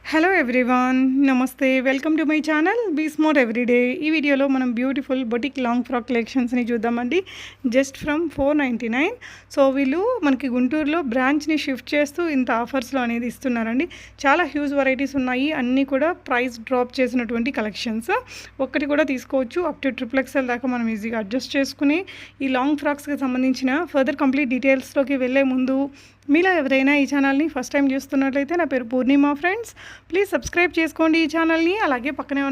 Hello everyone, నమస్తే. Welcome to my channel be smart everyday. ఈ వీడియోలో మనం బ్యూటిఫుల్ బొటిక్ లాంగ్ ఫ్రాక్ కలెక్షన్స్ని చూద్దామండి. Just from 499. సో వీళ్ళు మనకి గుంటూరులో బ్రాంచ్ని షిఫ్ట్ చేస్తూ ఇంత ఆఫర్స్లో అనేది ఇస్తున్నారండి. చాలా హ్యూజ్ వెరైటీస్ ఉన్నాయి, అన్నీ కూడా ప్రైస్ డ్రాప్ చేసినటువంటి కలెక్షన్స్. ఒక్కటి కూడా తీసుకోవచ్చు. అప్ టు XXL దాకా మనం ఈజీగా అడ్జస్ట్ చేసుకుని ఈ లాంగ్ ఫ్రాక్స్కి సంబంధించిన ఫర్దర్ కంప్లీట్ డీటెయిల్స్లోకి వెళ్ళే ముందు మీలో ఎవరైనా ఈ ఛానల్ని ఫస్ట్ టైం చూస్తున్నట్లయితే, నా పేరు పూర్ణిమ ఫ్రెండ్స్, ప్లీజ్ సబ్స్క్రైబ్ చేసుకోండి ఈ ఛానల్ని. అలాగే పక్కనే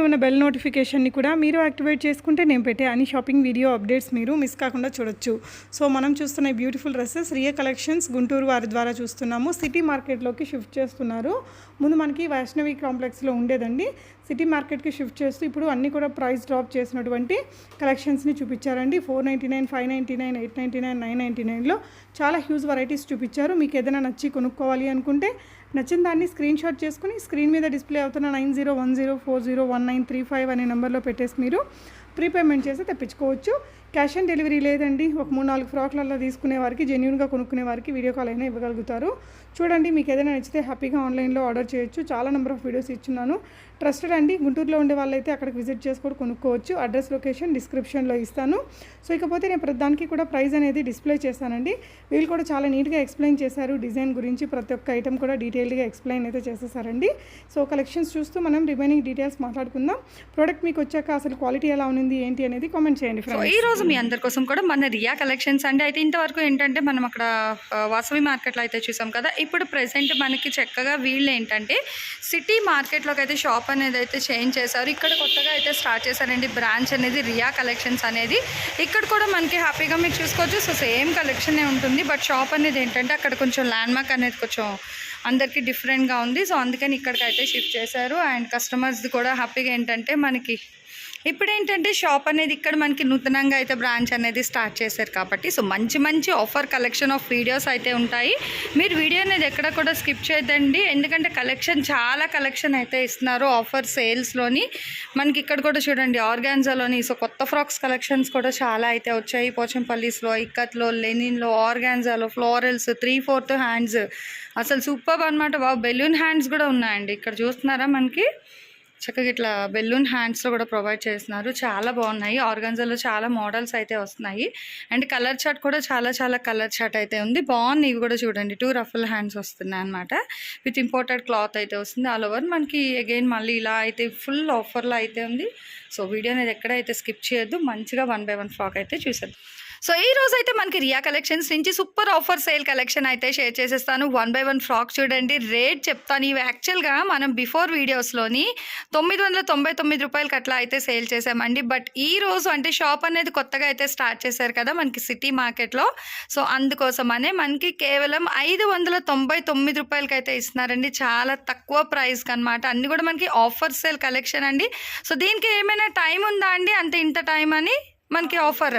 ఉన్న బెల్ నోటిఫికేషన్ని కూడా మీరు యాక్టివేట్ చేసుకుంటే నేను పెట్టే అన్ని షాపింగ్ వీడియో అప్డేట్స్ మీరు మిస్ కాకుండా చూడొచ్చు. సో మనం చూస్తున్న beautiful dresses Riya collections Guntur వారి ద్వారా చూస్తున్నాము. సిటీ మార్కెట్లోకి షిఫ్ట్ చేస్తున్నారు. ముందు మనకి వైష్ణవి కాంప్లెక్స్లో ఉండేదండి, సిటీ మార్కెట్కి షిఫ్ట్ చేస్తూ ఇప్పుడు అన్నీ కూడా ప్రైస్ డ్రాప్ చేసినటువంటి కలెక్షన్స్ని చూపించారండి. 499, 599, 899, 999లో చాలా హ్యూజ్ వెరైటీస్ చూపించారు. మీకు ఏదైనా నచ్చి కొనుక్కోవాలి అనుకుంటే నచ్చిన దాన్ని స్క్రీన్ షాట్ చేసుకుని స్క్రీన్ మీద డిస్ప్లే అవుతున్న 9010401935 అనే నెంబర్లో పెట్టేసి మీరు ప్రీపేమెంట్ చేసి తెప్పించుకోవచ్చు. క్యాష్ ఆన్ డెలివరీ లేదండి. ఒక 3-4 ఫ్రాక్లలో తీసుకునే వారికి, జెన్యూన్గా కొనుక్కునే వారికి వీడియో కాల్ అయినా ఇవ్వగలుగుతారు. చూడండి, మీకు ఏదైనా నచ్చితే హ్యాపీగా ఆన్లైన్లో ఆర్డర్ చేయొచ్చు. చాలా నెంబర్ ఆఫ్ వీడియోస్ ఇచ్చున్నాను. ట్రస్టెడ్ అండి. గుంటూరులో ఉండే వాళ్ళైతే అక్కడికి విజిట్ చేసుకొని కొనుక్కోవచ్చు. అడ్రస్, లొకేషన్ డిస్క్రిప్షన్లో ఇస్తాను. సో ఇకపోతే నేను ప్రతిదానికి కూడా ప్రైస్ అనేది డిస్ప్లే చేస్తానండి. వీళ్ళు కూడా చాలా నీట్గా ఎక్స్ప్లెయిన్ చేశారు. డిజైన్ గురించి ప్రతి ఒక్క ఐటమ్ కూడా డీటెయిల్గా ఎక్స్ప్లెయిన్ అయితే చేసేసారండి. సో కలెక్షన్స్ చూస్తూ మనం రిమైనింగ్ డీటెయిల్స్ మాట్లాడుకుందాం. ప్రోడక్ట్ మీకు వచ్చాక అసలు క్వాలిటీ ఎలా ఉంది ఏంటి అనేది కామెంట్ చేయండి ఫ్రెండ్స్. ఈ రోజు మీ అందరి కోసం కూడా మన రియా కలెక్షన్స్ అండి. అయితే ఇంతవరకు ఏంటంటే మనం అక్కడ వాసవి మార్కెట్లో అయితే చూసాం కదా. ఇప్పుడు ప్రెసెంట్ మనకి చక్కగా వీళ్ళు ఏంటంటే సిటీ మార్కెట్లోకి అయితే షాప్ అనేది అయితే చేంజ్ చేశారు. ఇక్కడ కొత్తగా అయితే స్టార్ట్ చేశారండి బ్రాంచ్ అనేది, రియా కలెక్షన్స్ అనేది. ఇక్కడ కూడా మనకి హ్యాపీగా మీరు చూసుకోవచ్చు. సో సేమ్ కలెక్షనే ఉంటుంది, బట్ షాప్ అనేది ఏంటంటే అక్కడ కొంచెం ల్యాండ్ మార్క్ అనేది కొంచెం అందరికీ డిఫరెంట్గా ఉంది. సో అందుకని ఇక్కడికి అయితే షిఫ్ట్ చేశారు. అండ్ కస్టమర్స్ది కూడా హ్యాపీగా ఏంటంటే మనకి ఇప్పుడు ఏంటంటే షాప్ అనేది ఇక్కడ మనకి నూతనంగా అయితే బ్రాంచ్ అనేది స్టార్ట్ చేశారు కాబట్టి సో మంచి మంచి ఆఫర్ కలెక్షన్ ఆఫ్ వీడియోస్ అయితే ఉంటాయి. మీరు వీడియో అనేది ఎక్కడ కూడా స్కిప్ చేయదండి, ఎందుకంటే చాలా కలెక్షన్ అయితే ఇస్తున్నారు ఆఫర్ సేల్స్లోని. మనకి ఇక్కడ కూడా చూడండి ఆర్గాన్జాలోని సో కొత్త ఫ్రాక్స్ కలెక్షన్స్ కూడా చాలా అయితే వచ్చాయి. పోచంపల్లీస్లో, ఇక్కత్లో, లెనిన్లో, ఆర్గాన్జాలో, ఫ్లోరల్స్, 3/4 హ్యాండ్స్ అసలు సూపర్ అనమాట. బెలూన్ హ్యాండ్స్ కూడా ఉన్నాయండి. ఇక్కడ చూస్తున్నారా మనకి చక్కగా ఇట్లా బెలూన్ హ్యాండ్స్లో కూడా ప్రొవైడ్ చేస్తున్నారు. చాలా బాగున్నాయి. ఆర్గాన్జాలో చాలా మోడల్స్ అయితే వస్తున్నాయి. అండ్ కలర్ చార్ట్ కూడా చాలా కలర్ చార్ట్ అయితే ఉంది. బాగుంది. ఇవి కూడా చూడండి 2 రఫుల్ హ్యాండ్స్ వస్తున్నాయి అనమాట. విత్ ఇంపోర్టెడ్ క్లాత్ అయితే వస్తుంది ఆల్ ఓవర్. మనకి అగైన్ మళ్ళీ ఇలా అయితే ఫుల్ ఆఫర్లో అయితే ఉంది. సో వీడియో అనేది ఎక్కడైతే స్కిప్ చేయొద్దు. మంచిగా 1 by 1 ఫ్రాక్ అయితే చూసేద్దాం. సో ఈ రోజు అయితే మనకి రియా కలెక్షన్స్ నుంచి సూపర్ ఆఫర్ సేల్ కలెక్షన్ అయితే షేర్ చేసేస్తాను. 1 by 1 ఫ్రాక్ చూడండి. రేట్ చెప్తాను. ఇవి యాక్చువల్గా మనం బిఫోర్ వీడియోస్లోని 999 రూపాయలకి అట్లా అయితే సేల్ చేసామండి. బట్ ఈ రోజు అంటే షాప్ అనేది కొత్తగా అయితే స్టార్ట్ చేశారు కదా మనకి సిటీ మార్కెట్లో. సో అందుకోసమనే మనకి కేవలం 599 రూపాయలకి అయితే ఇస్తున్నారండి. చాలా తక్కువ ప్రైస్కి అనమాట. అన్నీ కూడా మనకి ఆఫర్ సేల్ కలెక్షన్ అండి. సో దీనికి ఏమైనా టైం ఉందా అండి? అంతే ఇంత టైం అని మనకి ఆఫర్.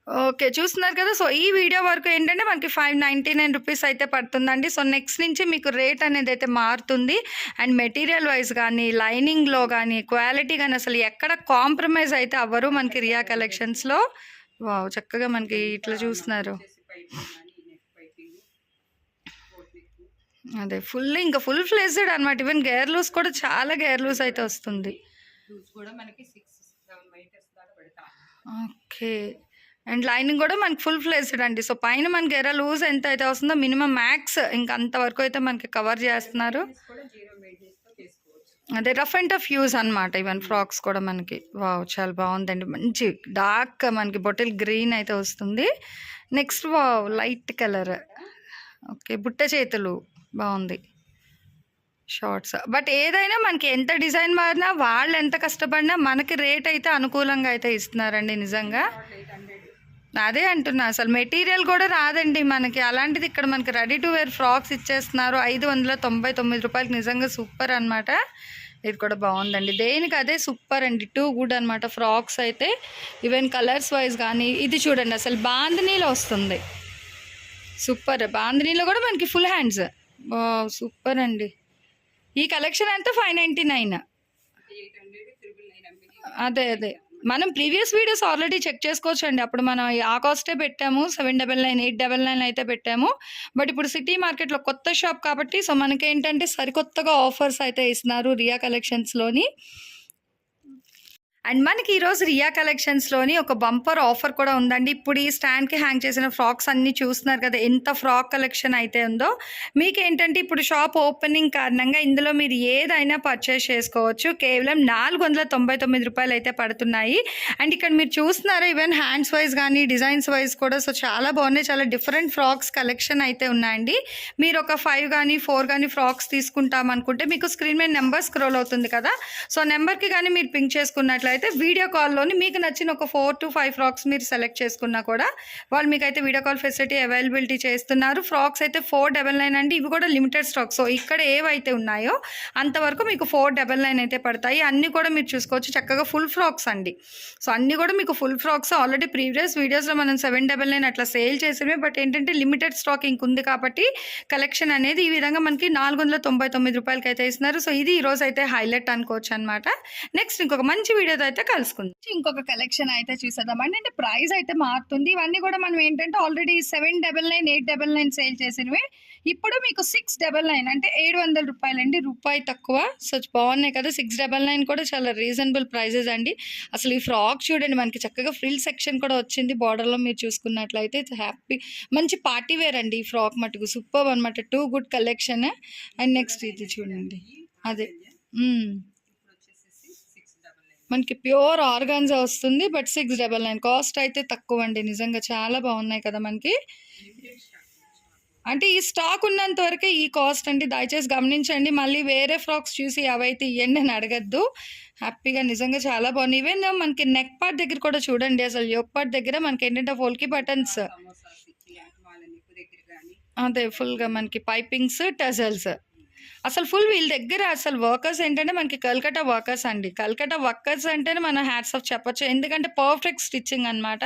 ఓకే, చూస్తున్నారు కదా. సో ఈ వీడియో వరకు ఏంటంటే మనకి 599 రూపీస్ అయితే పడుతుందండి. సో నెక్స్ట్ నుంచి మీకు రేట్ అనేది అయితే మారుతుంది. అండ్ మెటీరియల్ వైజ్ కానీ, లైనింగ్లో కానీ, క్వాలిటీ కానీ అసలు ఎక్కడ కాంప్రమైజ్ అయితే అవ్వరు మనకి రియా కలెక్షన్స్లో. వావ్, చక్కగా మనకి ఇట్లా చూస్తున్నారు. అదే ఇంకా ఫుల్ ఫ్లెజ్డ్ అనమాట. ఈవెన్ గేర్ లూస్ కూడా చాలా గేర్ లూస్ అయితే వస్తుంది. ఓకే, అండ్ లైనింగ్ కూడా మనకి ఫుల్ ఫ్లెజ్డ్ అండి. సో పైన మనకి గెర లూజ్ ఎంత అయితే వస్తుందో మినిమం మ్యాక్స్ ఇంకా అంతవరకు అయితే మనకి కవర్ చేస్తున్నారు. అదే రఫ్ అండ్ టఫ్ యూజ్ అనమాట. ఈవెన్ ఫ్రాక్స్ కూడా మనకి వావ్ చాలా బాగుందండి. మంచి డార్క్ మనకి బాటిల్ గ్రీన్ అయితే వస్తుంది. Next wow light colour. Okay, బుట్ట చేతులు బాగుంది. షార్ట్స్. బట్ ఏదైనా మనకి ఎంత డిజైన్ మారినా, వాళ్ళు ఎంత కష్టపడినా మనకి రేట్ అయితే అనుకూలంగా అయితే ఇస్తున్నారండి నిజంగా. అదే అంటున్నా, అసలు మెటీరియల్ కూడా రాదండి మనకి. అలాంటిది ఇక్కడ మనకి రెడీ టు వేర్ ఫ్రాక్స్ ఇచ్చేస్తున్నారు 599 రూపాయలకి. నిజంగా సూపర్ అనమాట. ఇది కూడా బాగుందండి. దేనికి అదే సూపర్ అండి. 2 గుడ్ అనమాట ఫ్రాక్స్ అయితే. ఈవెన్ కలర్స్ వైజ్ కానీ ఇది చూడండి అసలు బాందినీలో వస్తుంది. సూపర్. బాందినీలో కూడా మనకి ఫుల్ హ్యాండ్స్. సూపర్ అండి. ఈ కలెక్షన్ అంతా 599. అదే మనం ప్రీవియస్ వీడియోస్ ఆల్రెడీ చెక్ చేసుకోవచ్చండి. అప్పుడు మనం ఆ కాస్టే పెట్టాము. 799, 899 అయితే పెట్టాము. బట్ ఇప్పుడు సిటీ మార్కెట్‌లో కొత్త షాప్ కాబట్టి సో, మనకేంటంటే సరికొత్తగా ఆఫర్స్ అయితే ఇస్తున్నారు రియా కలెక్షన్స్‌లోని. అండ్ మనకి ఈరోజు రియా కలెక్షన్స్‌లోని ఒక బంపర్ ఆఫర్ కూడా ఉందండి. ఇప్పుడు ఈ స్టాండ్‌కి హ్యాంగ్ చేసిన ఫ్రాక్స్ అన్నీ చూస్తున్నారు కదా! ఎంత ఫ్రాక్ కలెక్షన్ అయితే ఉందో. మీకేంటంటే ఇప్పుడు షాప్ ఓపెనింగ్ కారణంగా ఇందులో మీరు ఏదైనా పర్చేస్ చేసుకోవచ్చు. కేవలం రూ. 499 అయితే పడుతున్నాయి. అండ్ ఇక్కడ మీరు చూస్తున్నారా ఈవెన్ హ్యాండ్స్ వైస్ గానీ, డిజైన్స్ వైస్ కూడా సో, చాలా బాగున్నాయి. చాలా డిఫరెంట్ ఫ్రాక్స్ కలెక్షన్ అయితే ఉన్నాయండి. మీరు ఒక 5 గానీ, 4 గానీ ఫ్రాక్స్ తీసుకుంటామనుకుంటే మీకు స్క్రీన్ మీద నెంబర్ స్క్రోల్ అవుతుంది కదా! సో, నెంబర్‌కి గానీ మీరు పింక్ చేసుకున్నట్లయితే వీడియో కాల్‌లోని మీకు నచ్చిన ఒక 4-5 ఫ్రాక్స్ మీరు సెలెక్ట్ చేసుకున్నా కూడా వాళ్ళు మీకైతే వీడియో కాల్ ఫెసిలిటీ అవైలబిలిటీ చేస్తున్నారు. ఫ్రాక్స్ అయితే 499 అండి. ఇవి కూడా లిమిటెడ్ స్టాక్. సో, ఇక్కడ ఏవైతే ఉన్నాయో అంతవరకు మీకు 499 అయితే పడతాయి. అన్నీ కూడా మీరు చూసుకోవచ్చు చక్కగా ఫుల్ ఫ్రాక్స్ అండి. సో, అన్నీ కూడా మీకు ఫుల్ ఫ్రాక్స్. ఆల్రెడీ ప్రీవియస్ వీడియోస్‌లో మనం 799 అట్లా సేల్ చేసినవి. బట్ ఏంటంటే లిమిటెడ్ స్టాక్ ఇంకుంది కాబట్టి కలెక్షన్ అనేది ఈ విధంగా మనకి రూ. 499 అయితే ఇస్తున్నారు. సో, ఇది ఈరోజు అయితే హైలైట్ అనుకోవచ్చు అనమాట. నెక్స్ట్ ఇంకొక మంచి వీడియోతో అయితే కలుసుకుందాం. ఇంకొక కలెక్షన్ అయితే చూసేద్దామండి. అంటే ప్రైస్ అయితే మారుతుంది. ఇవన్నీ కూడా మనం ఏంటంటే ఆల్రెడీ 799, 899 సేల్ చేసినవి. ఇప్పుడు మీకు 699 అంటే రూ. 700 అండి. రూపాయి తక్కువ. సో, బాగున్నాయి కదా! 699 కూడా చాలా రీజనబుల్ ప్రైజెస్ అండి. అసలు ఈ ఫ్రాక్ చూడండి మనకి చక్కగా ఫ్రిల్ సెక్షన్ కూడా వచ్చింది బార్డర్‌లో మీరు చూసుకున్నట్లయితే హ్యాపీ మంచి పార్టీ వేర్ అండి ఈ ఫ్రాక్ మటుకు సూపర్బ్ అనమాట. Too good collection. And next ఇది చూడండి. అదే మనకి ప్యూర్ ఆర్గాన్జా వస్తుంది. బట్ 699 కాస్ట్ అయితే తక్కువ అండి. నిజంగా చాలా బాగున్నాయి కదా మనకి. అంటే ఈ స్టాక్ ఉన్నంత వరకే ఈ కాస్ట్ అండి. దయచేసి గమనించండి. మళ్ళీ వేరే ఫ్రాక్స్ చూసి అవైతే ఇవ్వండి అని అడగద్దు. హ్యాపీగా నిజంగా చాలా బాగున్నాయి. ఈవెన్ మనకి నెక్ పార్ట్ దగ్గర కూడా చూడండి. అసలు యోక్ పార్ట్ దగ్గర మనకి ఏంటంటే ఫోల్కి బటన్స్, అదే ఫుల్గా మనకి పైపింగ్స్, టజల్స్. అసలు ఫుల్ వీళ్ళ దగ్గర అసలు వర్కర్స్ ఏంటంటే మనకి కల్కటా వర్కర్స్ అండి. కల్కటా వర్కర్స్ అంటేనే మనం హ్యాట్స్ ఆఫ్ చెప్పొచ్చు. ఎందుకంటే పర్ఫెక్ట్ స్టిచ్చింగ్ అనమాట.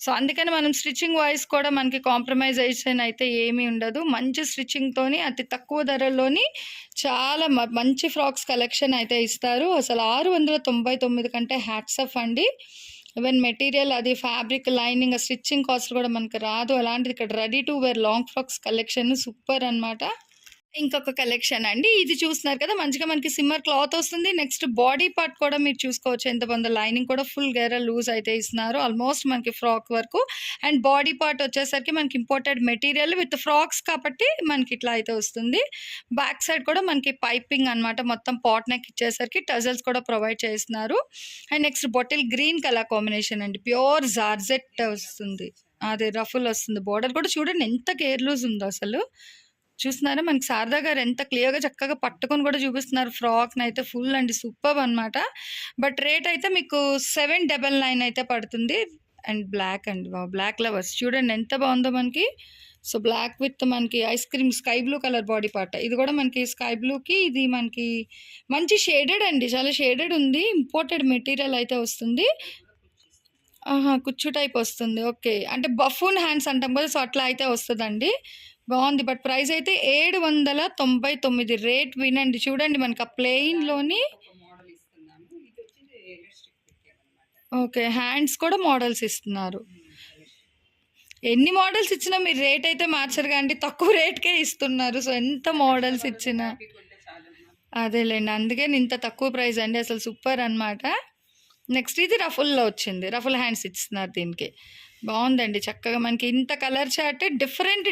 సో, అందుకని మనం స్టిచ్చింగ్ వైజ్ కూడా మనకి కాంప్రమైజేషన్ అయితే ఏమీ ఉండదు. మంచి స్టిచ్చింగ్తోని అతి తక్కువ ధరల్లోని చాలా మంచి ఫ్రాక్స్ కలెక్షన్ అయితే ఇస్తారు. అసలు 699 కంటే హ్యాట్స్ ఆఫ్ అండి. ఈవెన్ మెటీరియల్ అది ఫ్యాబ్రిక్ లైనింగ్ స్టిచ్చింగ్ కాస్ట్ కూడా మనకు రాదు. అలాంటిది ఇక్కడ ready to wear long frocks collection super అనమాట. ఇంకొక కలెక్షన్ అండి. ఇది చూస్తున్నారు కదా మంచిగా మనకి సిమ్మర్ క్లాత్ వస్తుంది. నెక్స్ట్ బాడీ పార్ట్ కూడా మీరు చూసుకోవచ్చు ఎంత బాగుందో. లైనింగ్ కూడా ఫుల్ గేర లూజ్ అయితే ఇస్తున్నారు ఆల్మోస్ట్ మనకి ఫ్రాక్ వరకు. అండ్ బాడీ పార్ట్ వచ్చేసరికి మనకి ఇంపోర్టెడ్ మెటీరియల్ విత్ ఫ్రాక్స్ కాబట్టి మనకి ఇట్లా అయితే వస్తుంది. బ్యాక్ సైడ్ కూడా మనకి పైపింగ్ అనమాట. మొత్తం పాట్ నెక్ ఇచ్చేసరికి టజల్స్ కూడా ప్రొవైడ్ చేస్తున్నారు. And next bottle green colour combination అండి. ప్యూర్ జార్జెట్ వస్తుంది. అదే రఫుల్ వస్తుంది. బోర్డర్ కూడా చూడండి ఎంత కేర్ లూజ్ ఉందో అసలు. చూస్తున్నారా మనకి శారదా గారు ఎంత క్లియర్‌గా చక్కగా పట్టుకొని కూడా చూపిస్తున్నారు ఫ్రాక్‌ని అయితే ఫుల్ అండి సూపర్బ్ అనమాట. బట్ రేట్ అయితే మీకు 799 అయితే పడుతుంది. అండ్ బ్లాక్ అండి. వావ్! బ్లాక్ లవర్స్ చూడండి ఎంత బాగుందో మనకి. సో, బ్లాక్ విత్ మనకి ice cream sky blue colour body part. ఇది కూడా మనకి స్కై బ్లూకి ఇది మనకి మంచి షేడెడ్ అండి. చాలా షేడెడ్ ఉంది. ఇంపోర్టెడ్ మెటీరియల్ అయితే వస్తుంది. కుచ్చు టైప్ వస్తుంది. ఓకే. అంటే బఫూన్ హ్యాండ్స్ అంటాం కదా! సో, అట్లా అయితే వస్తదండి. బాగుంది. బట్ ప్రైస్ అయితే 799 రేట్ వినండి. చూడండి మనకి ఆ ప్లెయిన్‌లోని ఓకే. హ్యాండ్స్ కూడా మోడల్స్ ఇస్తున్నారు. ఎన్ని మోడల్స్ ఇచ్చినా మీరు రేట్ అయితే మార్చరుగా అండి. తక్కువ రేట్‌కే ఇస్తున్నారు. సో, ఎంత మోడల్స్ ఇచ్చినా అదేలేండి. అందుకని ఇంత తక్కువ ప్రైస్ అండి. అసలు సూపర్ అనమాట. నెక్స్ట్ ఇది రఫుల్‌లో వచ్చింది. రఫుల్ హ్యాండ్స్ ఇస్తున్నారు దీనికి. బాగుందండి. చక్కగా మనకి ఇంత కలర్ చార్ట్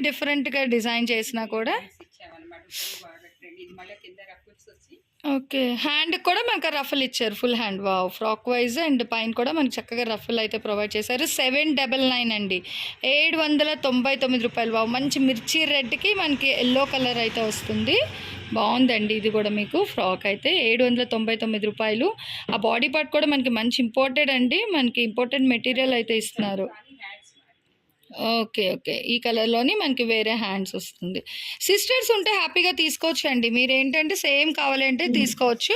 డిఫరెంట్‌గా డిజైన్ చేసినా కూడా ఓకే. హ్యాండ్‌కి కూడా మనకు రఫుల్ ఇచ్చారు. Full hand. Wow! Frock wise and పైన కూడా మనకి చక్కగా రఫుల్ అయితే ప్రొవైడ్ చేశారు. 799 అండి. రూ. 799. వావ్! మంచి మిర్చి రెడ్‌కి మనకి యెల్లో కలర్ అయితే వస్తుంది. బాగుందండి. ఇది కూడా మీకు ఫ్రాక్ అయితే రూ. 799. ఆ బాడీ పార్ట్ కూడా మనకి మంచి ఇంపోర్టెడ్ అండి. మనకి ఇంపోర్టెడ్ మెటీరియల్ అయితే ఇస్తున్నారు. ఓకే. ఓకే. ఈ కలర్‌లోని మనకి వేరే హ్యాండ్స్ వస్తుంది. సిస్టర్స్ ఉంటే హ్యాపీగా తీసుకోవచ్చండి. మీరేంటంటే సేమ్ కావాలంటే తీసుకోవచ్చు.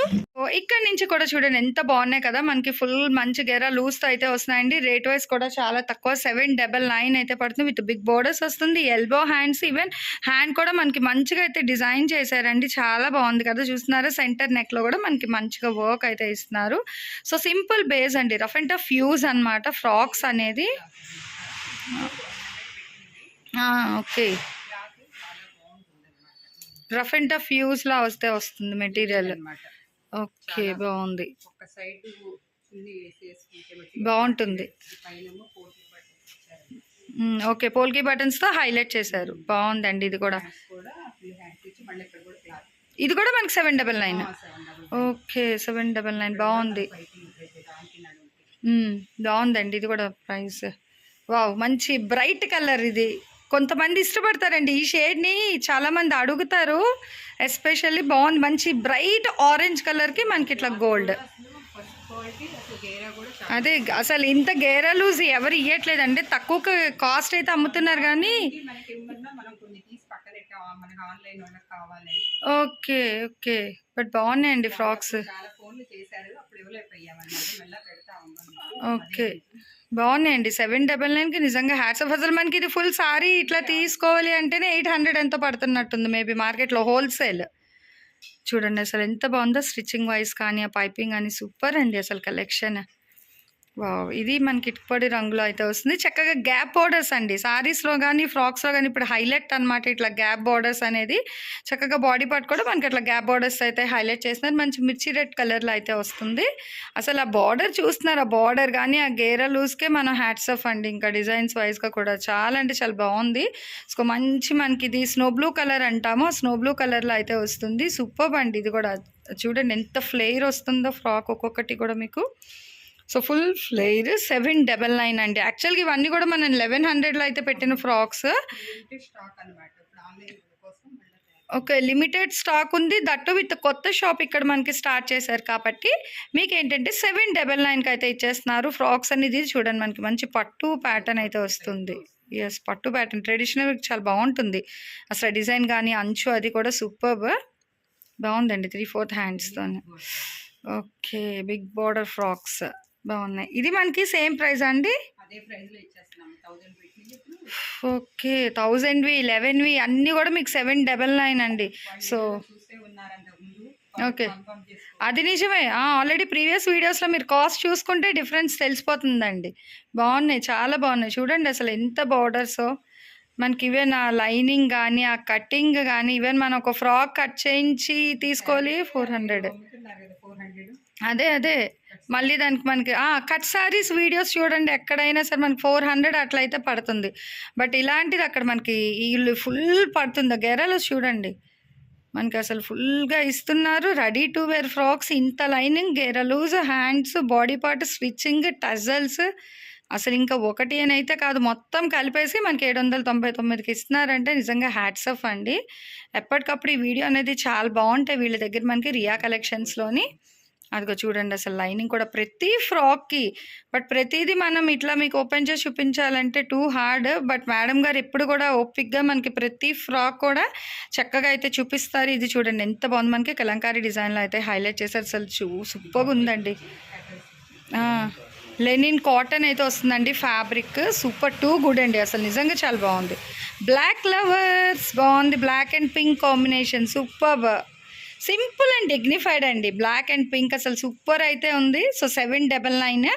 ఇక్కడి నుంచి కూడా చూడండి ఎంత బాగున్నాయి కదా! మనకి ఫుల్ మంచి గెర లూజ్‌తో అయితే వస్తున్నాయండి. రేట్ వైస్ కూడా చాలా తక్కువ 799 అయితే పడుతుంది. విత్ బిగ్ బోర్డర్స్ వస్తుంది. ఎల్బో హ్యాండ్స్ ఈవెన్ హ్యాండ్ కూడా మనకి మంచిగా అయితే డిజైన్ చేశారండి. చాలా బాగుంది కదా! చూస్తున్నారా సెంటర్ నెక్‌లో కూడా మనకి మంచిగా వర్క్ అయితే ఇస్తున్నారు. సో సింపుల్ బేస్ అండి. రఫ్ అండ్ టఫ్ యూజ్ అన్నమాట ఫ్రాక్స్ అనేది. ఓకే. రఫ్ అండ్ టఫ్ యూస్‌లా వస్తుంది మెటీరియల్. ఓకే. బాగుంది. బాగుంటుంది. ఓకే. పోల్కి బటన్స్‌తో హైలైట్ చేశారు. బాగుందండి ఇది కూడా. ఇది కూడా మనకి 799. ఓకే. 799 బాగుంది. బాగుందండి ఇది కూడా ప్రైస్. వావ్! మంచి బ్రైట్ కలర్ ఇది. కొంతమంది ఇష్టపడతారండి ఈ షేడ్‌ని, చాలామంది అడుగుతారు. ఎస్పెషల్లీ బాగుంది. మంచి బ్రైట్ ఆరెంజ్ కలర్‌కి మనకి ఇట్లా గోల్డ్. అదే అసలు ఇంత గేరా లూజ్ ఎవరు ఇవ్వట్లేదండి. తక్కువ కాస్ట్ అయితే అమ్ముతున్నారు కానీ. ఓకే. ఓకే. బట్ బాగున్నాయండి ఫ్రాక్స్. ఓకే. బాగున్నాయండి. 799కి నిజంగా హ్యాట్స్ ఆఫ్. అసలు మనకి ఇది ఫుల్ సారీ ఇట్లా తీసుకోవాలి అంటేనే 800 ఎంతో పడుతున్నట్టుంది మేబీ మార్కెట్లో హోల్సేల్. చూడండి అసలు ఎంత బాగుందో స్టిచ్చింగ్ వైజ్ కానీ ఆ పైపింగ్ కానీ సూపర్ అండి అసలు కలెక్షన్. వావ్! ఇది మనకి ఇటుపడి రంగులో అయితే వస్తుంది. చక్కగా గ్యాప్ బోర్డర్స్ అండి. సారీస్‌లో గానీ, ఫ్రాక్స్‌లో గానీ ఇప్పుడు హైలైట్ అనమాట ఇట్లా గ్యాప్ బోర్డర్స్ అనేది. చక్కగా బాడీ పార్ట్ కూడా మనకి అట్లా గ్యాప్ బోర్డర్స్ అయితే హైలైట్ చేస్తున్నారు. మంచి మిర్చి రెడ్ కలర్‌లో అయితే వస్తుంది. అసలు ఆ బార్డర్ చూస్తున్నారు. ఆ బార్డర్ గానీ, ఆ గేరా లూజ్‌కే మనం హ్యాట్స్ ఆఫ్ అండి. ఇంకా డిజైన్స్ వైజ్‌గా కూడా చాలా అంటే చాలా బాగుంది. సో మంచి మనకి ఇది స్నో బ్లూ కలర్ అంటాము. ఆ స్నో బ్లూ కలర్‌లో అయితే వస్తుంది. సూపర్బ్ అండి ఇది కూడా. చూడండి ఎంత ఫ్లేర్ వస్తుందో ఫ్రాక్ ఒక్కొక్కటి కూడా మీకు. సో ఫుల్ ఫ్లేర్ 799 అండి. యాక్చువల్గా ఇవన్నీ కూడా మనం 1100లో అయితే పెట్టిన ఫ్రాక్స్. ఓకే. లిమిటెడ్ స్టాక్ ఉంది. దట్టు విత్ కొత్త షాప్ ఇక్కడ మనకి స్టార్ట్ చేశారు కాబట్టి మీకు ఏంటంటే 799కి అయితే ఇచ్చేస్తున్నారు. ఫ్రాక్స్ అనేది చూడండి మనకి మంచి పట్టు ప్యాటర్న్ అయితే వస్తుంది. ఎస్, పట్టు ప్యాటర్న్ ట్రెడిషనల్ చాలా బాగుంటుంది. అసలు డిజైన్ కానీ అంచు అది కూడా సూపర్బ్ బాగుందండి. 3/4 హ్యాండ్స్తో. ఓకే. బిగ్ బార్డర్ ఫ్రాక్స్ బాగున్నాయి. ఇది మనకి సేమ్ ప్రైస్ అండి. ఓకే. 1000వి 11వి అన్నీ కూడా మీకు 799 అండి. So okay. అది నిజమే. ఆల్రెడీ ప్రీవియస్ వీడియోస్లో మీరు కాస్ట్ చూసుకుంటే డిఫరెన్స్ తెలిసిపోతుందండి. బాగున్నాయి, చాలా బాగున్నాయి. చూడండి అసలు ఎంత బార్డర్సో మనకి. ఈవెన్ ఆ లైనింగ్ కానీ ఆ కటింగ్ కానీ ఈవెన్ మనం ఒక ఫ్రాక్ కట్ చేయించి తీసుకోవాలి 400. అదే మళ్ళీ దానికి మనకి కట్ సారీస్ వీడియోస్ చూడండి ఎక్కడైనా సరే మనకి 400 అట్లా అయితే పడుతుంది. బట్ ఇలాంటిది అక్కడ మనకి వీళ్ళు ఫుల్ పడుతుంది. గెరలు చూడండి మనకి అసలు ఫుల్గా ఇస్తున్నారు. రెడీ టు వేర్ ఫ్రాక్స్, ఇంత లైనింగ్, గెర loose, hands, body part, stitching, tassels, అసలు ఇంకా ఒకటి అని అయితే కాదు మొత్తం కలిపేసి మనకి 799కి ఇస్తున్నారంటే నిజంగా హ్యాట్స్ ఆఫ్ అండి. ఎప్పటికప్పుడు ఈ వీడియో అనేది చాలా బాగుంటాయి వీళ్ళ దగ్గర మనకి రియా కలెక్షన్స్లోని. అదిగో చూడండి అసలు లైనింగ్ కూడా ప్రతి ఫ్రాక్కి. బట్ ప్రతిదీ మనం ఇట్లా మీకు ఓపెన్ చేసి చూపించాలంటే టూ హార్డ్. బట్ మేడం గారు ఎప్పుడు కూడా ఓపిక్గా మనకి ప్రతి ఫ్రాక్ కూడా చక్కగా అయితే చూపిస్తారు. ఇది చూడండి ఎంత బాగుంది. మనకి కలంకారీ డిజైన్లో అయితే హైలైట్ చేశారు. అసలు సూపర్గా ఉందండి. లెనిన్ కాటన్ అయితే వస్తుందండి. ఫ్యాబ్రిక్ సూపర్ టూ గుడ్ అండి. అసలు నిజంగా చాలా బాగుంది. బ్లాక్ లవర్స్ బాగుంది. Black and pink combination super. Simple and dignified అండి. బ్లాక్ అండ్ పింక్ అసలు సూపర్ అయితే ఉంది. సో 799.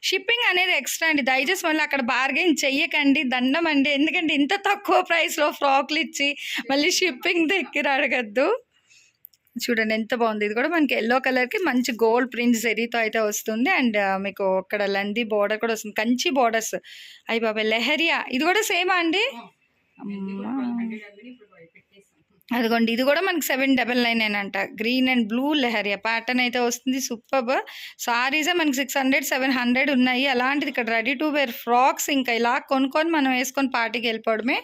షిప్పింగ్ అనేది ఎక్స్ట్రా అండి. దయచేసి మళ్ళీ అక్కడ బార్గెన్ చెయ్యకండి, దండం అండి. ఎందుకంటే ఇంత తక్కువ ప్రైస్లో ఫ్రాక్లు ఇచ్చి మళ్ళీ షిప్పింగ్ దగ్గర అడగద్దు. చూడండి ఎంత బాగుంది. ఇది కూడా మనకి ఎల్లో కలర్కి మంచి గోల్డ్ ప్రింట్ జరీతో అయితే వస్తుంది. అండ్ మీకు అక్కడ లంది బార్డర్ కూడా వస్తుంది. కంచి బార్డర్స్. అయ్యి బాబాయ్ లెహరియా ఇది కూడా సేమా అండి? అదిగోండి ఇది కూడా మనకి 799 అంట. Green and blue leheriya pattern అయితే వస్తుంది. సూపర్బ్. సారీసే మనకి 600 700 ఉన్నాయి. అలాంటిది ఇక్కడ రెడీ టు వేర్ ఫ్రాక్స్ ఇంకా ఇలా కొనుక్కొని మనం వేసుకొని పార్టీకి వెళ్ళిపోవడమే.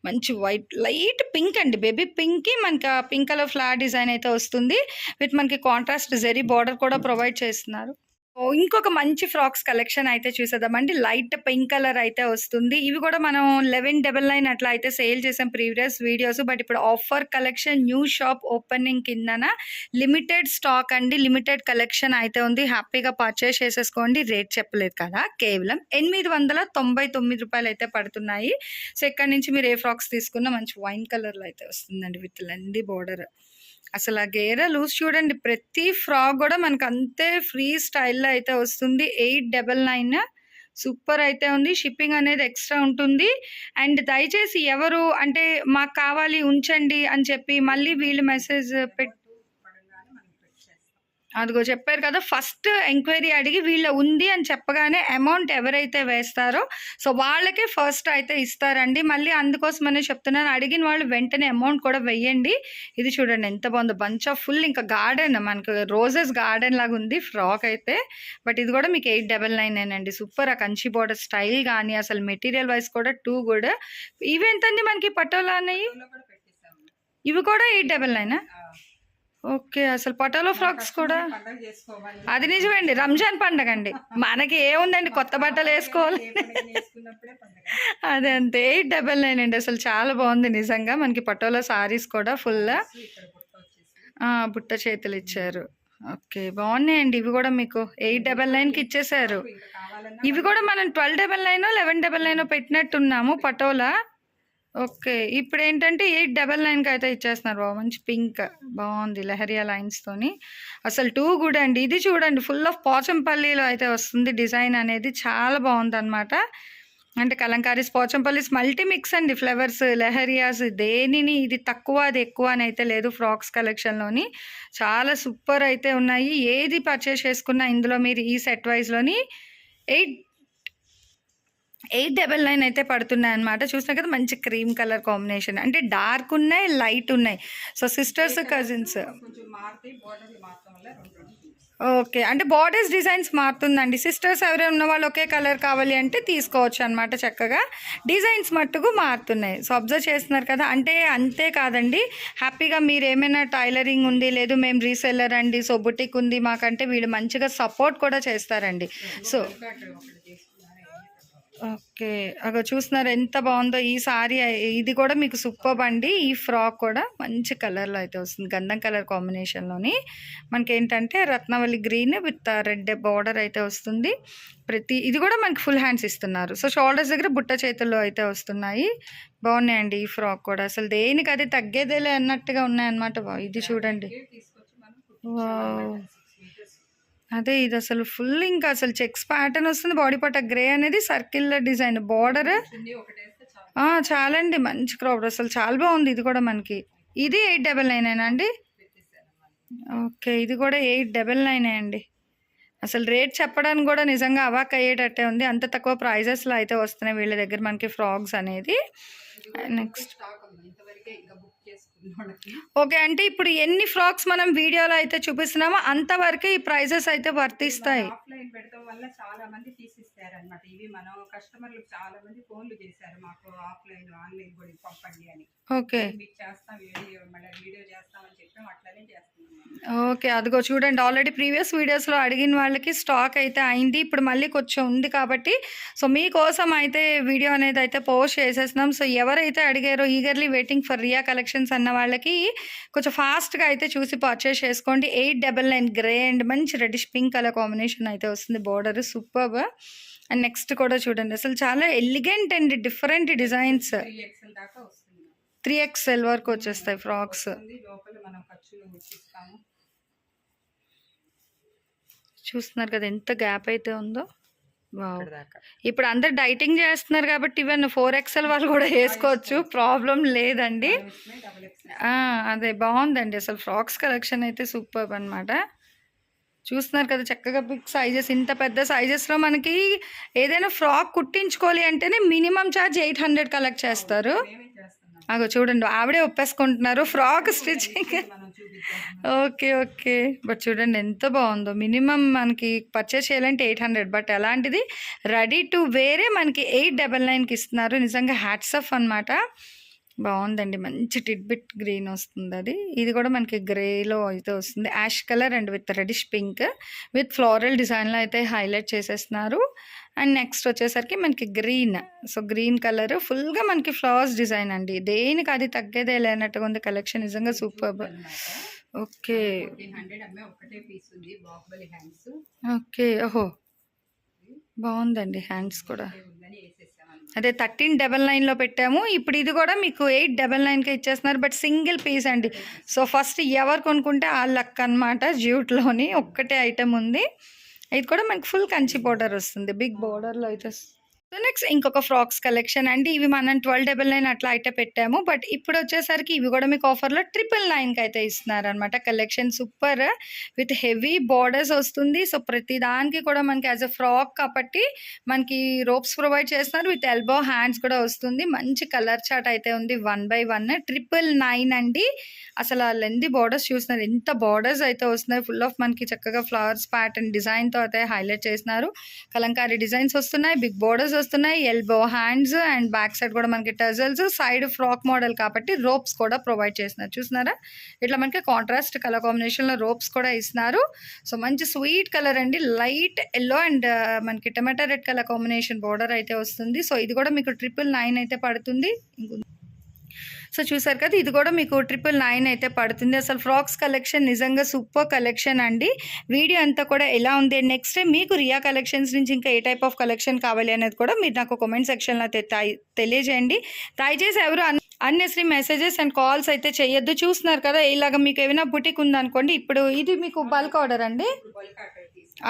మంచి వైట్ లైట్ పింక్ అండి. బేబీ పింక్కి మనకి ఆ పింక్ కలర్ ఫ్లవర్ డిజైన్ అయితే వస్తుంది. విత్ మనకి కాంట్రాస్ట్ జరీ బార్డర్ కూడా ప్రొవైడ్ చేస్తున్నారు. ఇంకొక మంచి ఫ్రాక్స్ కలెక్షన్ అయితే చూసేద్దామండి. లైట్ పింక్ కలర్ అయితే వస్తుంది. ఇవి కూడా మనం 1199 అట్లా అయితే సేల్ చేసాం ప్రీవియస్ వీడియోస్. బట్ ఇప్పుడు offer collection new shop opening కిందన లిమిటెడ్ స్టాక్ అండి. లిమిటెడ్ కలెక్షన్ అయితే ఉంది. హ్యాపీగా పర్చేస్ చేసేసుకోండి. రేట్ చెప్పలేదు కదా, కేవలం 899 రూపాయలు అయితే పడుతున్నాయి. సో ఇక్కడ నుంచి మీరు ఏ ఫ్రాక్స్ తీసుకున్నా మంచి వైన్ కలర్లో అయితే వస్తుందండి విత్ లెంది బోర్డర్. అసలు ఆ గేరా లూజ్ చూడండి, ప్రతి ఫ్రాక్ కూడా మనకు అంతే ఫ్రీ స్టైల్లో అయితే వస్తుంది. 899 సూపర్ అయితే ఉంది. షిప్పింగ్ అనేది ఎక్స్ట్రా ఉంటుంది. అండ్ దయచేసి ఎవరు అంటే మాకు కావాలి ఉంచండి అని చెప్పి మళ్ళీ వీళ్ళు మెసేజ్ అదిగో చెప్పారు కదా, ఫస్ట్ ఎంక్వైరీ అడిగి వీళ్ళ ఉంది అని చెప్పగానే అమౌంట్ ఎవరైతే వేస్తారో సో వాళ్ళకే ఫస్ట్ అయితే ఇస్తారండి. మళ్ళీ అందుకోసమనే చెప్తున్నాను, అడిగిన వాళ్ళు వెంటనే అమౌంట్ కూడా వెయ్యండి. ఇది చూడండి ఎంత బాగుందో, బంచ్ ఆఫ్ ఫుల్ ఇంకా గార్డెన్, మనకు రోజెస్ గార్డెన్ లాగా ఉంది ఫ్రాక్ అయితే. బట్ ఇది కూడా మీకు 899 అండి. సూపర్. ఆ కంచి బోర్డర్ స్టైల్ కానీ అసలు మెటీరియల్ వైజ్ కూడా టూ గుడ్. ఇవి ఎంతండి మనకి పటోలా అన్నవి? ఇవి కూడా 899. ఓకే. అసలు పటోలా ఫ్రాక్స్ కూడా అది నిజమండి. రంజాన్ పండగ అండి, మనకి ఏముందండి కొత్త బట్టలు వేసుకోవాలి. అదే అంతే. 899 అండి. అసలు చాలా బాగుంది నిజంగా. మనకి పటోలా సారీస్ కూడా ఫుల్ బుట్ట చేతులు ఇచ్చారు. ఓకే, బాగున్నాయండి. ఇవి కూడా మీకు 899కి ఇచ్చేసారు. ఇవి కూడా మనం 1299 1199 పెట్టినట్టున్నాము పటోలా. ఓకే, ఇప్పుడు ఏంటంటే 899కి అయితే ఇచ్చేస్తున్నారు. బాబు మంచి పింక్ బాగుంది లెహరియా లైన్స్తోని. అసలు టూ గుడ్ అండి. ఇది చూడండి ఫుల్ ఆఫ్ పోచంపల్లిలో అయితే వస్తుంది. డిజైన్ అనేది చాలా బాగుంది అనమాట. అంటే కలంకారీస్, పోచంపల్లిస్ మల్టీ మిక్స్ అండి. ఫ్లవర్స్, లెహరియాస్, దేనిని ఇది తక్కువ అది ఎక్కువ అని అయితే లేదు. ఫ్రాక్స్ కలెక్షన్లోని చాలా సూపర్ అయితే ఉన్నాయి. ఏది పర్చేస్ చేసుకున్నా ఇందులో మీరు ఈ సెట్ వైజ్లోని 899 అయితే పడుతున్నాయి అనమాట. చూసినా కదా మంచి క్రీమ్ కలర్ కాంబినేషన్, అంటే డార్క్ ఉన్నాయి, లైట్ ఉన్నాయి. So sisters, cousins. ఓకే, అంటే బార్డర్స్ డిజైన్స్ మారుతుందండి. సిస్టర్స్ ఎవరైనా ఉన్న వాళ్ళు ఒకే కలర్ కావాలి అంటే తీసుకోవచ్చు అనమాట. చక్కగా డిజైన్స్ మట్టుకు మారుతున్నాయి. సో అబ్జర్వ్ చేస్తున్నారు కదా. అంటే అంతే కాదండి, హ్యాపీగా మీరు ఏమైనా టైలరింగ్ ఉంది, లేదు మేము రీసెల్లర్ అండి, సో బుటిక్ ఉంది మాకంటే వీళ్ళు మంచిగా సపోర్ట్ కూడా చేస్తారండి. సో ఓకే, అగో చూస్తున్నారు ఎంత బాగుందో ఈ సారీ. ఇది కూడా మీకు సూపర్ అండి. ఈ ఫ్రాక్ కూడా మంచి కలర్లో అయితే వస్తుంది, గంధం కలర్ కాంబినేషన్లోని. మనకి ఏంటంటే Ratnavalli green with red border అయితే వస్తుంది. ఇది కూడా మనకి ఫుల్ హ్యాండ్స్ ఇస్తున్నారు. సో షోల్డర్స్ దగ్గర బుట్ట చేతుల్లో అయితే వస్తున్నాయి. బాగున్నాయండి ఈ ఫ్రాక్ కూడా. అసలు దేనికి అది తగ్గేదేలే అన్నట్టుగా ఉన్నాయన్నమాట. ఇది చూడండి, వావ్. అదే ఇది అసలు ఫుల్ ఇంకా అసలు చెక్స్ ప్యాటర్న్ వస్తుంది. బాడీ పార్ట్ గ్రే అనేది సర్కిల్ డిజైన్ బార్డర్ చాలండి. మంచి క్రాప్ అసలు చాలా బాగుంది. ఇది కూడా మనకి ఇది 899 అండి. ఓకే, ఇది కూడా 899 అండి. అసలు రేట్ చెప్పడానికి కూడా నిజంగా అవాక్ అయ్యేటట్టే ఉంది. అంత తక్కువ ప్రైజెస్లో అయితే వస్తున్నాయి వీళ్ళ దగ్గర మనకి ఫ్రాక్స్ అనేది. నెక్స్ట్ ఓకే, అంటే ఇప్పుడు ఎన్ని ఫ్రాక్స్ మనం వీడియోలో అయితే చూపిస్తున్నామో అంతవరకే ఈ ప్రైజెస్ అయితే వర్తిస్తాయి. ఆఫ్లైన్ పెడతాం వల్ల చాలా మంది తీసిస్తారు అనమాట. ఇవి మనం కస్టమర్లు చాలా మంది ఫోన్లు చేశారు, మాకు ఆఫ్లైన్ ఆన్లైన్ కూడా పంపండి అని. ఓకే, మీకు చేస్తాం వీడియో చేస్తామని చెప్పాం, అట్లనే చేస్తున్నాం. ఓకే, అదిగో చూడండి ఆల్రెడీ ప్రీవియస్ వీడియోస్లో అడిగిన వాళ్ళకి స్టాక్ అయితే అయింది. ఇప్పుడు మళ్ళీ కొంచెం ఉంది కాబట్టి సో మీకోసం అయితే వీడియో అనేది అయితే పోస్ట్ చేసేస్తున్నాం. సో ఎవరైతే అడిగారో eagerly waiting for Riya collections అన్న వాళ్ళకి కొంచెం ఫాస్ట్గా అయితే చూసి పర్చేస్ చేసుకోండి. 899 గ్రే అండ్ మంచి రెడిష్ పింక్ కలర్ కాంబినేషన్ అయితే వస్తుంది. Border super. అండ్ నెక్స్ట్ కూడా చూడండి అసలు చాలా elegant and different designs. 3XL దాకా వస్తుంది. 3XL వరకు వచ్చేస్తాయి ఫ్రాక్స్. లోపల మనం ఖర్చులు ఇస్తాము. చూస్తున్నారు కదా ఎంత గ్యాప్ అయితే ఉందో. వావ్, ఇప్పుడు అందరు డైటింగ్ చేస్తున్నారు కాబట్టి ఈవెన్ 4XL వాళ్ళు కూడా వేసుకోవచ్చు, ప్రాబ్లం లేదండి. అదే బాగుందండి అసలు ఫ్రాక్స్ కలెక్షన్ అయితే సూపర్ అనమాట. చూస్తున్నారు కదా చక్కగా బిగ్ సైజెస్. ఇంత పెద్ద సైజెస్లో మనకి ఏదైనా ఫ్రాక్ కుట్టించుకోవాలి అంటేనే మినిమం ఛార్జ్ 800 కలెక్ట్ చేస్తారు. అగో చూడండి ఆవిడే ఒప్పేసుకుంటున్నారు frock stitching. Okay okay, but చూడండి ఎంత బాగుందో. మినిమం మనకి పర్చేస్ చేయాలంటే 800, బట్ అలాంటిది రెడీ టు వేరే మనకి 899కి ఇస్తున్నారు. నిజంగా హ్యాట్స్ ఆఫ్ అనమాట. బాగుందండి, మంచి టిడ్బిట్ గ్రీన్ వస్తుంది. అది ఇది కూడా మనకి గ్రేలో అయితే వస్తుంది, ash colour and with reddish pink with floral డిజైన్లో అయితే హైలైట్ చేసేస్తున్నారు. అండ్ నెక్స్ట్ వచ్చేసరికి మనకి గ్రీన్, సో గ్రీన్ కలర్ ఫుల్గా మనకి ఫ్లవర్స్ డిజైన్ అండి, దేనికి అది తగ్గేదే లేనట్టుగా ఉంది కలెక్షన్, నిజంగా సూపర్. ఓకే 1400 అమ్మే ఒకటే పీస్ ఉంది బాహుబలి హ్యాండ్స్ ఓకే, ఓహో బాగుందండి, హ్యాండ్స్ కూడా ఉందని వేసేసాం అన్నమాట. అదే 1399లో పెట్టాము, ఇప్పుడు ఇది కూడా మీకు 899కి ఇచ్చేస్తున్నారు, బట్ సింగిల్ పీస్ అండి. సో ఫస్ట్ ఎవరు కొనుక్కుంటే ఆ లక్ అనమాట. జ్యూట్లోని ఒక్కటే ఐటెం ఉంది, ఇది కూడా మనకి ఫుల్ కంచి బోర్డర్ వస్తుంది, బిగ్ బోర్డర్లో అయితే. సో నెక్స్ట్ ఇంకొక ఫ్రాక్స్ కలెక్షన్ అండి, ఇవి మనం 1299 అట్లా అయితే పెట్టాము, బట్ ఇప్పుడు వచ్చేసరికి ఇవి కూడా మీకు ఆఫర్లో 999కి అయితే ఇస్తున్నారు అనమాట. Collection super with heavy borders వస్తుంది. సో ప్రతి దానికి కూడా మనకి యాజ్ అ ఫ్రాక్ కాబట్టి మనకి రోప్స్ ప్రొవైడ్ చేస్తున్నారు, విత్ ఎల్బో హ్యాండ్స్ కూడా వస్తుంది. మంచి కలర్ చార్ట్ అయితే ఉంది, 1/1 999 అండి. అసలు ఆ లెంది బోర్డర్స్ చూస్తున్నారు, ఎంత బోర్డర్స్ అయితే వస్తున్నాయి, ఫుల్ ఆఫ్ మనకి చక్కగా ఫ్లవర్స్ ప్యాటర్న్ డిజైన్తో అయితే హైలైట్ చేస్తున్నారు. కలంకారీ డిజైన్స్ వస్తున్నాయి, బిగ్ బోర్డర్స్ వస్తున్నాయి, elbow hands and back side కూడా మనకి టజల్స్, సైడ్ ఫ్రాక్ మోడల్ కాబట్టి రోప్స్ కూడా ప్రొవైడ్ చేస్తున్నారు. చూస్తున్నారా, ఇట్లా మనకి కాంట్రాస్ట్ కలర్ కాంబినేషన్లో రోప్స్ కూడా ఇస్తున్నారు. సో మంచి స్వీట్ కలర్ అండి, లైట్ ఎల్లో అండ్ మనకి టమాటా రెడ్ కలర్ కాంబినేషన్ బోర్డర్ అయితే వస్తుంది. సో ఇది కూడా మీకు 999 అయితే పడుతుంది. సో చూసారు కదా, ఇది కూడా మీకు 999 అయితే పడుతుంది. అసలు ఫ్రాక్స్ కలెక్షన్ నిజంగా సూపర్ కలెక్షన్ అండి. వీడియో అంతా కూడా ఎలా ఉంది, నెక్స్ట్ టైం మీకు రియా కలెక్షన్స్ నుంచి ఇంకా ఏ టైప్ ఆఫ్ కలెక్షన్ కావాలి అనేది కూడా మీరు నాకు కామెంట్ సెక్షన్లో తెలియజేయండి. దయచేసి ఎవరు అన్నెసరీ మెసేజెస్ అండ్ కాల్స్ అయితే చేయొద్దు. చూస్తున్నారు కదా, ఇలాగ మీకు ఏమైనా బుటిక్ ఉందనుకోండి, ఇప్పుడు ఇది మీకు బల్క్ ఆర్డర్ అండి,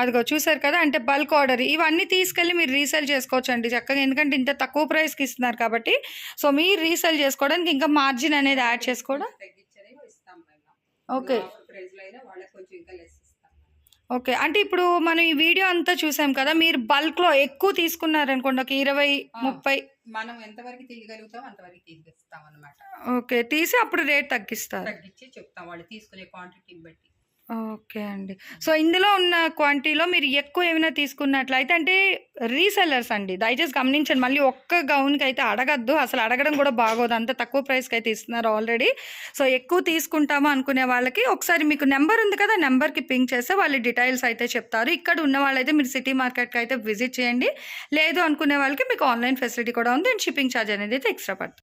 అదిగో చూసారు కదా, అంటే బల్క్ ఆర్డర్, ఇవన్నీ తీసుకెళ్ళి మీరు రీసేల్ చేసుకోవచ్చు అండి చక్కగా, ఎందుకంటే ఇంత తక్కువ ప్రైస్కి ఇస్తున్నారు కాబట్టి. సో మీరు రీసేల్ చేసుకోవడానికి ఇంకా మార్జిన్ అనేది యాడ్ చేసుకోవడం. ఓకే ఓకే, అంటే ఇప్పుడు మనం ఈ వీడియో అంతా చూసాం కదా, మీరు బల్క్లో ఎక్కువ తీసుకున్నారనుకోండి, ఒక 20-30 మనం ఎంతవరకు తీయగలుగుతాం అంతవరకు తీసిస్తాం అనమాట. ఓకే, తీసి అప్పుడు రేట్ తగ్గిస్తారు, తగ్గించి చెప్తాం వాళ్ళు తీసుకునే క్వాంటిటీని బట్టి. ఓకే అండి. సో ఇందులో ఉన్న క్వాంటిటీలో మీరు ఎక్కువ ఏమైనా తీసుకున్నట్లయితే, అంటే రీసెల్లర్స్ అండి దయచేసి గమనించండి, మళ్ళీ ఒక్క గౌన్కి అయితే అడగద్దు, అసలు అడగడం కూడా బాగోదు, అంత తక్కువ ప్రైస్కి అయితే ఇస్తున్నారు ఆల్రెడీ. సో ఎక్కువ తీసుకుంటాము అనుకునే వాళ్ళకి ఒకసారి మీకు నెంబర్ ఉంది కదా, నెంబర్కి పింక్ చేస్తే వాళ్ళు డీటెయిల్స్ అయితే చెప్తారు. ఇక్కడ ఉన్న వాళ్ళైతే మీరు సిటీ మార్కెట్కి అయితే విజిట్ చేయండి, లేదు అనుకునే వాళ్ళకి మీకు ఆన్లైన్ ఫెసిలిటీ కూడా ఉంది, అండ్ షిప్పింగ్ ఛార్జ్ అనేది అయితే ఎక్స్ట్రా పడుతుంది.